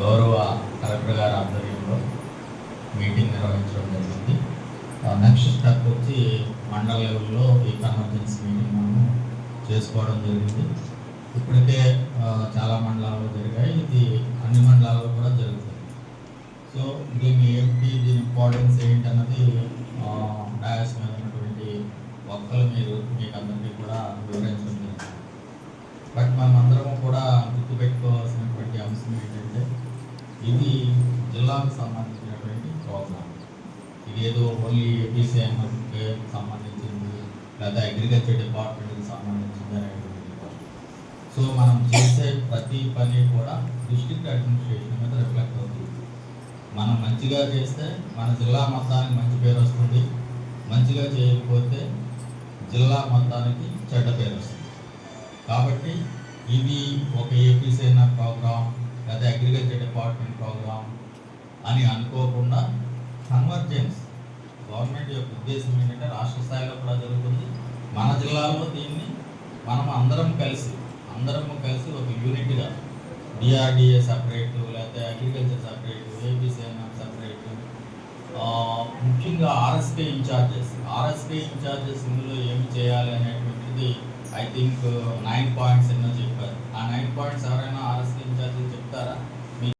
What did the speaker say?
గౌరవ కలెక్టర్ గారి ఆధ్వర్యంలో మీటింగ్ నిర్వహించడం జరిగింది. నెక్స్ట్ స్టెప్ వచ్చి మండల లెవెల్లో ఈ కన్వర్జెన్స్ మీటింగ్ మనం చేసుకోవడం జరిగింది. ఇప్పటికే చాలా మండలాల్లో జరిగాయి, ఇది అన్ని మండలాల్లో కూడా జరుగుతుంది. సో దీని ఏంటి, దీని ఇంపార్టెన్స్ ఏంటి అన్నది డయాస్ మీద ఉన్నటువంటి వక్తలు మీకు అందరికీ కూడా వివరించడం జరిగింది. బట్ మనమందరం కూడా గుర్తుపెట్టుకోవాల్సినటువంటి అంశం ఏంటంటే, ఇది జిల్లాకు సంబంధించినటువంటి ప్రోగ్రామ్. ఇది ఏదో ఓన్లీ ఏపీసీఎంకి సంబంధించింది లేదా అగ్రికల్చర్ డిపార్ట్మెంట్కి సంబంధించింది అనేటువంటి. సో మనం చేసే ప్రతి పని కూడా డిస్ట్రిక్ట్ అడ్మినిస్ట్రేషన్ మీద రిఫ్లెక్ట్ అవుతుంది. మనం మంచిగా చేస్తే మన జిల్లా మొత్తానికి మంచి పేరు వస్తుంది, మంచిగా చేయకపోతే జిల్లా మొత్తానికి చెడ్డ పేరు వస్తుంది. కాబట్టి ఇది ఒక ఏపీసీఎన్ఆర్ ప్రోగ్రామ్ లేదా అగ్రికల్చర్ డిపార్ట్మెంట్ ప్రోగ్రామ్ అని అనుకోకుండా కన్వర్జెన్స్, గవర్నమెంట్ యొక్క ఉద్దేశం ఏంటంటే రాష్ట్ర స్థాయిలో కూడా జరుగుతుంది, మన జిల్లాలో దీన్ని మనం అందరం కలిసి ఒక యూనిట్గా డిఆర్డిఏ సపరేటు, లేకపోతే అగ్రికల్చర్ సపరేటు, ఏపీసీఎన్ఆర్ సపరేటు, ముఖ్యంగా ఆర్ఎస్కే ఇన్ఛార్జెస్ ఇందులో ఏమి చేయాలి అనేటువంటిది ఐ థింక్ 9 పాయింట్స్ ఎన్నో చెప్పారు. ఆ 9 పాయింట్స్ ఎవరైనా ఆర్ఎస్కే ఇన్ఛార్జీలు చెప్తారా?